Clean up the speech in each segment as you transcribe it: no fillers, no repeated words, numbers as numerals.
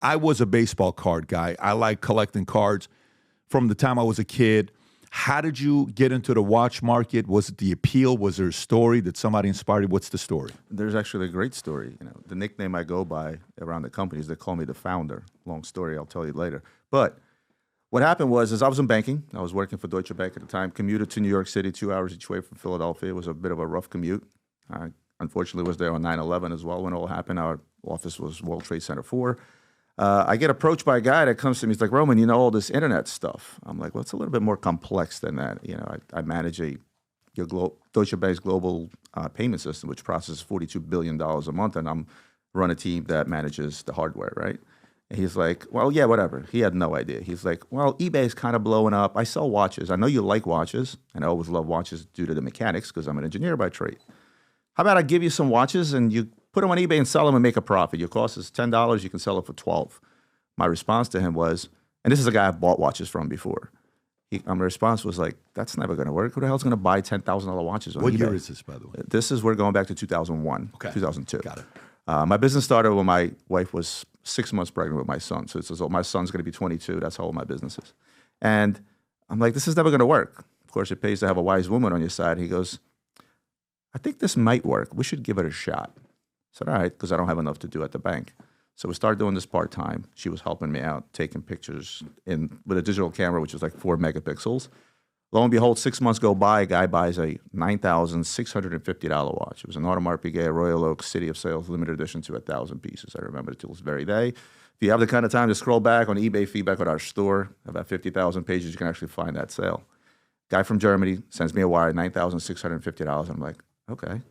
I was a baseball card guy. I like collecting cards from the time I was a kid. How did you get into the watch market? Was it the appeal? Was there a story? Did somebody inspire you? What's the story? There's actually a great story. The nickname I go by around the company is they call me the founder. Long story, I'll tell you later. But what happened was I was in banking. I was working for Deutsche Bank at the time, commuted to New York City 2 hours each way from Philadelphia. It was a bit of a rough commute. I unfortunately was there on 9/11 as well when it all happened. Our office was World Trade Center 4. I get approached by a guy that comes to me. He's like, Roman, you know all this internet stuff. I'm like, well, it's a little bit more complex than that. I manage Deutsche Bank's global payment system, which processes $42 billion a month, and I'm run a team that manages the hardware, right? And he's like, well, yeah, whatever. He had no idea. He's like, well, eBay's kind of blowing up. I sell watches. I know you like watches, and I always love watches due to the mechanics because I'm an engineer by trade. How about I give you some watches and you put them on eBay and sell them and make a profit. Your cost is $10. You can sell it for $12. My response to him was, and this is a guy I've bought watches from before. My response was like, that's never going to work. Who the hell's going to buy $10,000 watches on eBay? What year is this, by the way? We're going back to 2001, okay. 2002. Got it. My business started when my wife was 6 months pregnant with my son. So it's as old. My son's going to be 22. That's how old my business is. And I'm like, this is never going to work. Of course, it pays to have a wise woman on your side. He goes, I think this might work. We should give it a shot. I said, all right, because I don't have enough to do at the bank. So we started doing this part-time. She was helping me out, taking pictures with a digital camera, which was like 4 megapixels. Lo and behold, 6 months go by, a guy buys a $9,650 watch. It was an Audemars Piguet Royal Oak City of Sales limited edition to 1,000 pieces. I remember it till this very day. If you have the kind of time to scroll back on eBay feedback on our store, about 50,000 pages, you can actually find that sale. Guy from Germany sends me a wire, $9,650. I'm like, okay,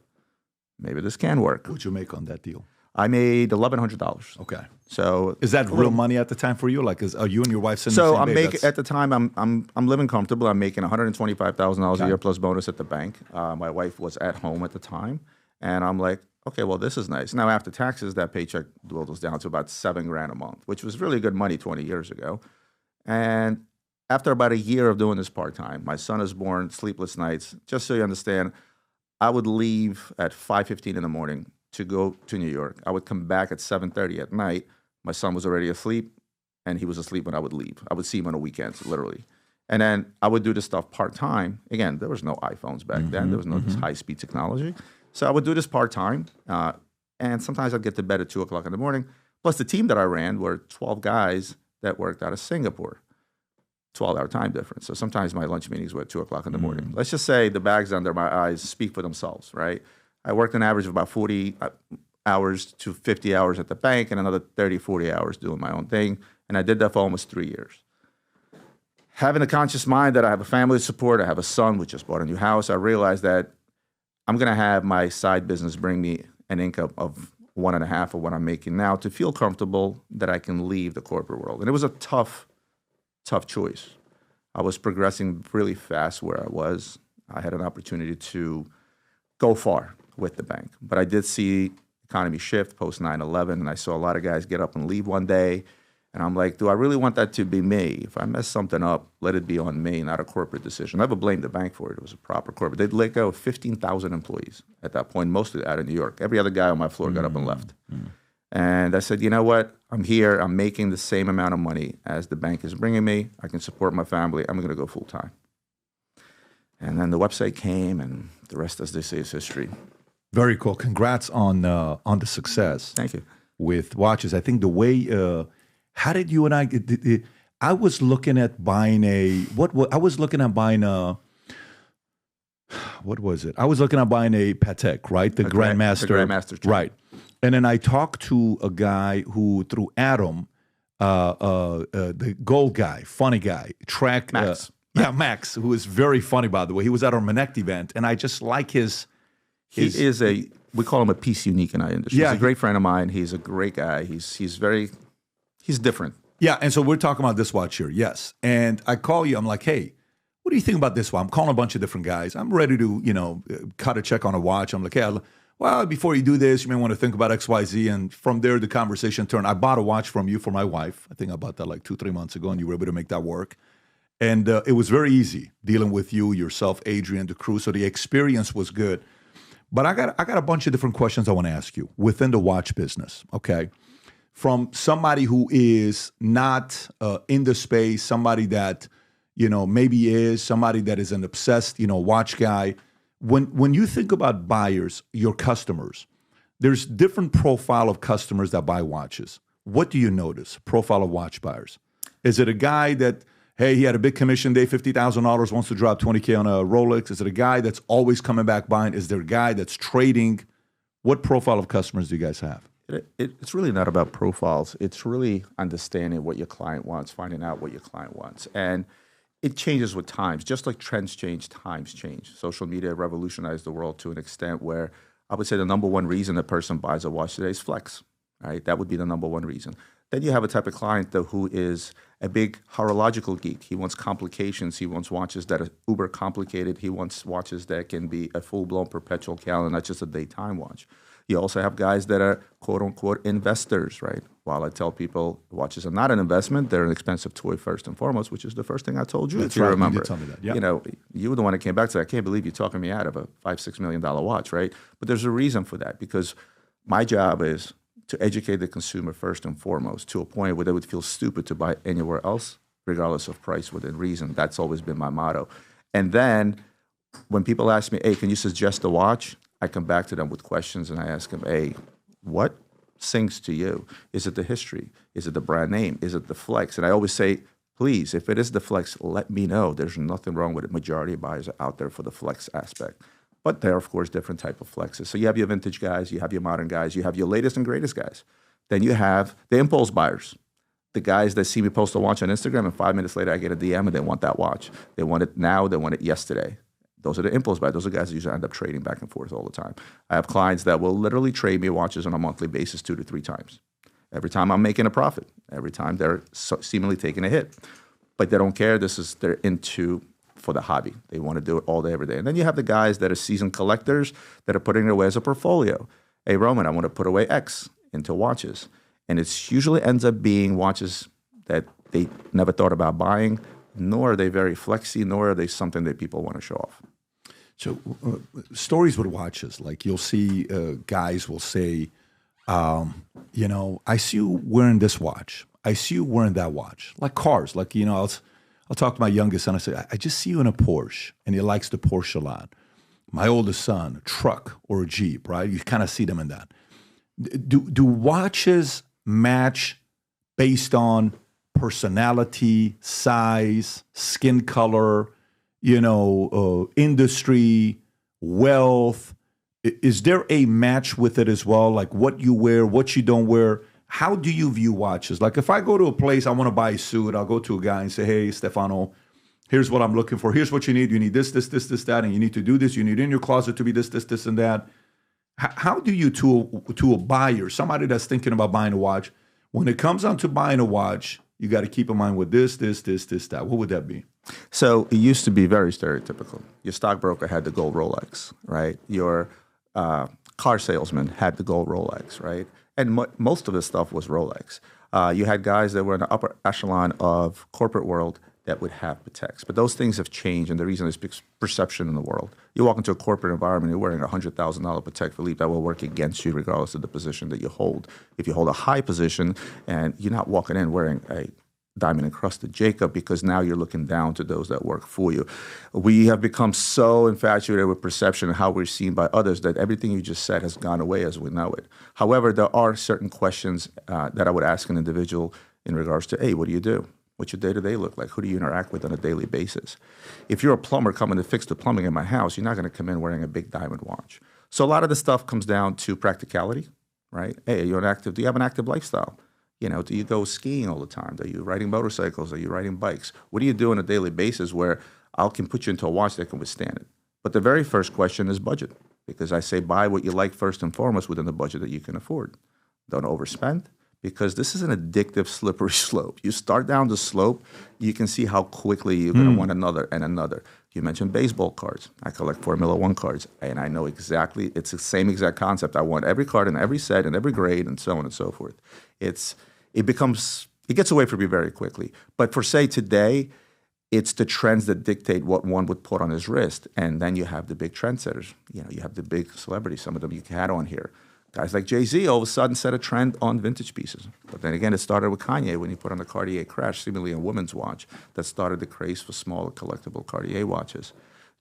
maybe this can work. What'd you make on that deal? I made $1,100. Okay. So is that real money at the time for you? Like, are you and your wife sitting? So I'm making at the time. I'm living comfortable. I'm making $125,000 a year plus bonus at the bank. My wife was at home at the time, and I'm like, okay, well, this is nice. Now after taxes, that paycheck dwindles down to about $7,000 a month, which was really good money 20 years ago. And after about a year of doing this part time, my son is born. Sleepless nights. Just so you understand, I would leave at 5:15 in the morning to go to New York. I would come back at 7:30 at night. My son was already asleep, and he was asleep when I would leave. I would see him on the weekends, literally. And then I would do this stuff part-time. Again, there was no iPhones back then. There was no this high-speed technology. So I would do this part-time, and sometimes I'd get to bed at 2 o'clock in the morning. Plus, the team that I ran were 12 guys that worked out of Singapore. 12-hour time difference. So sometimes my lunch meetings were at 2 o'clock in the morning. Let's just say the bags under my eyes speak for themselves, right? I worked an average of about 40 hours to 50 hours at the bank and another 30, 40 hours doing my own thing. And I did that for almost 3 years. Having a conscious mind that I have a family to support, I have a son, we just bought a new house, I realized that I'm going to have my side business bring me an income of 1.5 of what I'm making now to feel comfortable that I can leave the corporate world. And it was a tough choice. I was progressing really fast where I was. I had an opportunity to go far with the bank. But I did see economy shift post 9/11, and I saw a lot of guys get up and leave one day. And I'm like, do I really want that to be me? If I mess something up, let it be on me, not a corporate decision. I never blamed the bank for it. It was a proper corporate. They'd let go of 15,000 employees at that point, mostly out of New York. Every other guy on my floor got up and left. And I said, you know what? I'm here. I'm making the same amount of money as the bank is bringing me. I can support my family. I'm going to go full time. And then the website came, and the rest, as they say, is history. Very cool. Congrats on the success. Thank you. With watches. I think the way, how did you and I was looking at buying what was it? I was looking at buying a Patek, right? The Grandmaster. The Grandmaster. Right. And then I talked to a guy who, through Adam, the gold guy, funny guy, Max. Max, who is very funny, by the way. He was at our Connect event, and I just like his. He is we call him a piece unique in our industry. Yeah, he's a great friend of mine. He's a great guy. He's different. Yeah, and so we're talking about this watch here, yes. And I call you, I'm like, hey, what do you think about this watch? I'm calling a bunch of different guys. I'm ready to, cut a check on a watch. I'm like, hey, well, before you do this, you may want to think about XYZ. And from there, the conversation turned. I bought a watch from you for my wife. I think I bought that like 2-3 months ago, and you were able to make that work. And it was very easy dealing with you, yourself, Adrian, the crew. So the experience was good. But I got a bunch of different questions I want to ask you within the watch business, okay? from somebody who is not in the space, somebody that, maybe is, somebody that is an obsessed, watch guy. When you think about buyers, your customers, there's different profile of customers that buy watches. What do you notice? Profile of watch buyers. Is it a guy that, hey, he had a big commission day, $50,000, wants to drop $20K on a Rolex? Is it a guy that's always coming back buying? Is there a guy that's trading? What profile of customers do you guys have? It's really not about profiles. It's really understanding what your client wants, finding out what your client wants. And it changes with times. Just like trends change, times change. Social media revolutionized the world to an extent where I would say the number one reason a person buys a watch today is flex, right? That would be the number one reason. Then you have a type of client though who is a big horological geek. He wants complications. He wants watches that are uber complicated. He wants watches that can be a full-blown perpetual calendar, not just a daytime watch. You also have guys that are quote-unquote investors, right? While I tell people watches are not an investment, they're an expensive toy first and foremost, which is the first thing I told you, if you remember. You did tell me that. Yeah. You were the one that came back to that. I can't believe you're talking me out of a $5-6 million watch, right? But there's a reason for that, because my job is to educate the consumer first and foremost to a point where they would feel stupid to buy anywhere else, regardless of price, within reason. That's always been my motto. And then when people ask me, hey, can you suggest a watch? I come back to them with questions and I ask them, hey, what sings to you? Is it the history? Is it the brand name? Is it the flex? And I always say, please, if it is the flex, let me know. There's nothing wrong with it. Majority of buyers are out there for the flex aspect. But there are, of course, different type of flexes. So you have your vintage guys, you have your modern guys, you have your latest and greatest guys. Then you have the impulse buyers, the guys that see me post a watch on Instagram and 5 minutes later I get a DM and they want that watch. They want it now, they want it yesterday. Those are the impulse buyers. Those are guys that usually end up trading back and forth all the time. I have clients that will literally trade me watches on a monthly basis 2 to 3 times. Every time I'm making a profit. Every time they're seemingly taking a hit. But they don't care. They're into for the hobby. They want to do it all day, every day. And then you have the guys that are seasoned collectors that are putting it away as a portfolio. Hey, Roman, I want to put away X into watches. And it usually ends up being watches that they never thought about buying, nor are they very flexy, nor are they something that people want to show off. So stories with watches, like you'll see guys will say, I see you wearing this watch. I see you wearing that watch. Like cars, like, I'll talk to my youngest son. I say, I just see you in a Porsche, and he likes the Porsche a lot. My oldest son, a truck or a Jeep, right? You kind of see them in that. Do watches match based on personality, size, skin color, industry, wealth? Is there a match with it as well? Like what you wear, what you don't wear? How do you view watches? Like if I go to a place, I want to buy a suit, I'll go to a guy and say, hey, Stefano, here's what I'm looking for. Here's what you need. You need this, that, and you need to do this. You need in your closet to be this, and that. How do you, to a buyer, somebody that's thinking about buying a watch, when it comes down to buying a watch, you got to keep in mind with this, that. What would that be? So it used to be very stereotypical. Your stockbroker had the gold Rolex, right? Your car salesman had the gold Rolex, right? And most of the stuff was Rolex. You had guys that were in the upper echelon of corporate world that would have Pateks. But those things have changed, and the reason is perception in the world. You walk into a corporate environment, you're wearing a $100,000 Patek Philippe, that will work against you regardless of the position that you hold. If you hold a high position and you're not walking in wearing a diamond encrusted Jacob, because now you're looking down to those that work for you. We have become so infatuated with perception and how we're seen by others that everything you just said has gone away as we know it. However, there are certain questions that I would ask an individual in regards to, hey, what do you do? What's your day-to-day look like? Who do you interact with on a daily basis? If you're a plumber coming to fix the plumbing in my house, you're not going to come in wearing a big diamond watch. So a lot of the stuff comes down to practicality, right? Hey, do you have an active lifestyle? Do you go skiing all the time? Are you riding motorcycles? Are you riding bikes? What do you do on a daily basis where I can put you into a watch that can withstand it? But the very first question is budget, because I say buy what you like first and foremost within the budget that you can afford. Don't overspend, because this is an addictive, slippery slope. You start down the slope, you can see how quickly you're going to want another and another. You mentioned baseball cards. I collect Formula One cards, and I know exactly, it's the same exact concept. I want every card in every set and every grade and so on and so forth. It gets away from you very quickly. But for, say, today, it's the trends that dictate what one would put on his wrist. And then you have the big trendsetters. You have the big celebrities. Some of them you had on here. Guys like Jay-Z all of a sudden set a trend on vintage pieces. But then again, it started with Kanye when he put on the Cartier Crash, seemingly a woman's watch, that started the craze for smaller collectible Cartier watches.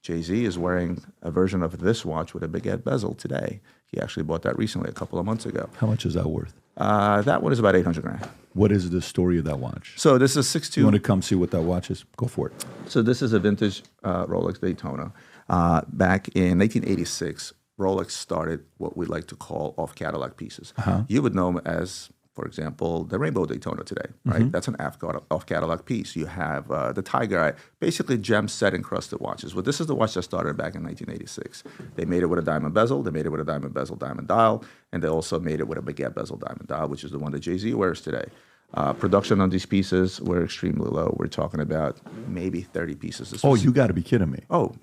Jay-Z is wearing a version of this watch with a baguette bezel today. He actually bought that recently, a couple of months ago. How much is that worth? That one is about 800 grand. What is the story of that watch? So this is 6'2". You want to come see what that watch is? Go for it. So this is a vintage Rolex Daytona. Back in 1986, Rolex started what we like to call off-Cadillac pieces. You would know them as, for example, the Rainbow Daytona today, right? That's an off-Cadillac piece. You have the Tiger Eye, basically gem set encrusted watches. Well, this is the watch that started back in 1986. They made it with a diamond bezel, they made it with a diamond bezel diamond dial, and they also made it with a baguette bezel diamond dial, which is the one that Jay-Z wears today. Production on these pieces were extremely low. We're talking about maybe 30 pieces. Oh, you got to be kidding me. Oh,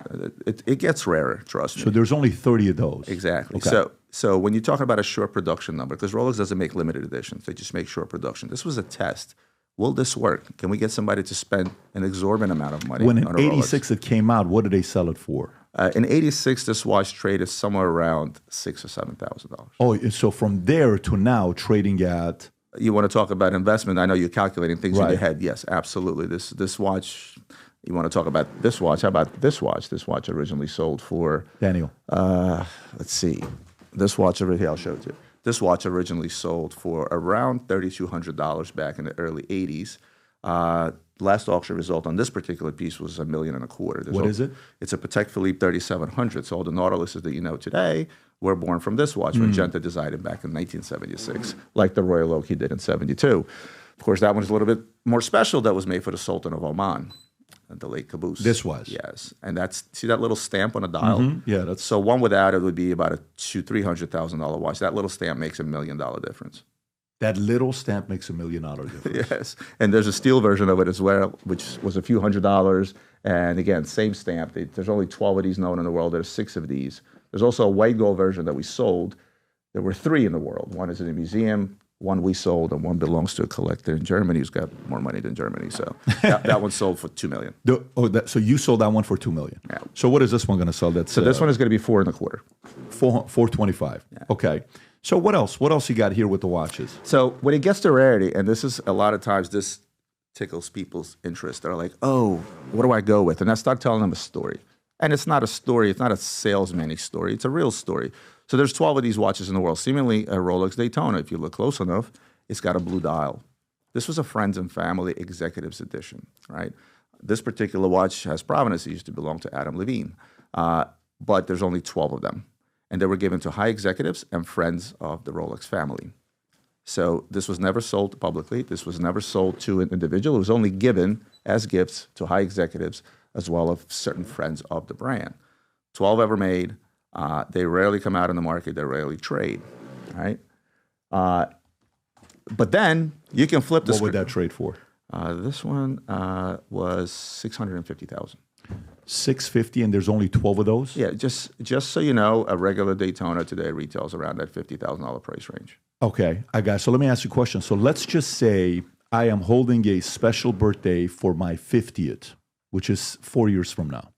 it gets rarer, trust me. So there's only 30 of those. Exactly. Okay. So when you're talking about a short production number, because Rolex doesn't make limited editions, they just make short production. This was a test. Will this work? Can we get somebody to spend an exorbitant amount of money When on in a Rolex? 86 it came out, what did they sell it for? In 86, this watch traded somewhere around $6,000 or $7,000. Oh, so from there to now, trading at... You want to talk about investment? I know you're calculating things in Right. your head. Yes, absolutely. This watch, you want to talk about this watch? How about this watch? This watch originally sold for... Daniel. Let's see. This watch over here, I'll show it to you. This watch originally sold for around $3,200 back in the early 80s. Last auction result on this particular piece was $1.25 million. What is it? It's a Patek Philippe 3700. So all the Nautiluses that you know today were born from this watch when Genta designed it back in 1976, like the Royal Oak he did in 72. Of course, that one's a little bit more special. That was made for the Sultan of Oman, the late Caboose. This was? Yes. And that's, see that little stamp on the dial? Yeah, that's... So one without it would be about a $300,000 watch. That little stamp makes $1 million difference. That little stamp makes $1 million difference. Yes, and there's a steel version of it as well, which was a few $100s. And again, same stamp. There's only 12 of these known in the world. There's 6 of these. There's also a white gold version that we sold. There were 3 in the world. One is in a museum, one we sold, and one belongs to a collector in Germany who's got more money than Germany. So that one sold for $2 million. So you sold that one for $2 million. Yeah. So what is this one going to sell? So this one is going to be $4.25. $425. Yeah. Okay. So what else? What else you got here with the watches? So when it gets to rarity, and this is a lot of times this tickles people's interest. They're like, oh, what do I go with? And I start telling them a story. And it's not a story. It's not a salesman-y story. It's a real story. So there's 12 of these watches in the world. Seemingly a Rolex Daytona, if you look close enough, it's got a blue dial. This was a friends and family executives edition, right? This particular watch has provenance. It used to belong to Adam Levine. But there's only 12 of them. And they were given to high executives and friends of the Rolex family. So this was never sold publicly. This was never sold to an individual. It was only given as gifts to high executives as well as certain friends of the brand. 12 ever made. They rarely come out in the market. They rarely trade, right? But then you can flip the What would that trade for? This one was $650,000. $650, and there's only 12 of those? Yeah, just so you know, a regular Daytona today retails around that $50,000 price range. Okay, I got it. So let me ask you a question. So let's just say I am holding a special birthday for my 50th, which is 4 years from now.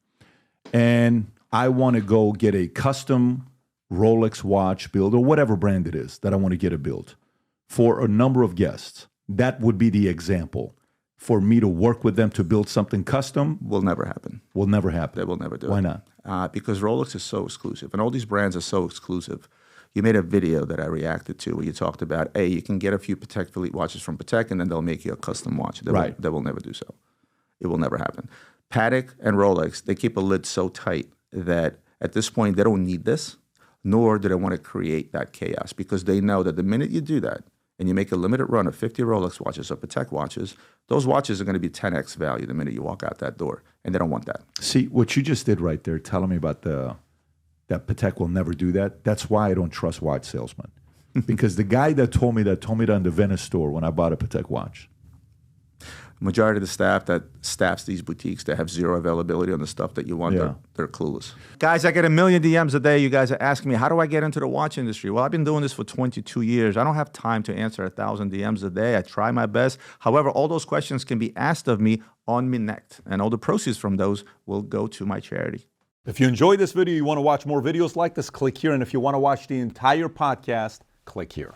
And I want to go get a custom Rolex watch build or whatever brand it is that I want to get it built for a number of guests. That would be the example. For me to work with them to build something custom Will never happen. will never happen. They will never do it. Why not? Because Rolex is so exclusive, and all these brands are so exclusive. You made a video that I reacted to where you talked about, hey, you can get a few Patek Philippe watches from Patek, and then they'll make you a custom watch. They will never do so. It will never happen. Patek and Rolex, they keep a lid so tight that at this point, they don't need this, nor do they want to create that chaos, because they know that the minute you do that, and you make a limited run of 50 Rolex watches or Patek watches, those watches are going to be 10x value the minute you walk out that door, and they don't want that. See, what you just did right there, telling me about that Patek will never do that, that's why I don't trust watch salesmen. Because the guy that told me that in the Venice store when I bought a Patek watch. Majority of the staff that staffs these boutiques, they have zero availability on the stuff that you want. Yeah. They're clueless. Guys, I get 1 million DMs a day. You guys are asking me, how do I get into the watch industry? Well, I've been doing this for 22 years. I don't have time to answer 1,000 DMs a day. I try my best. However, all those questions can be asked of me on Minect, and all the proceeds from those will go to my charity. If you enjoyed this video, you want to watch more videos like this, click here. And if you want to watch the entire podcast, click here.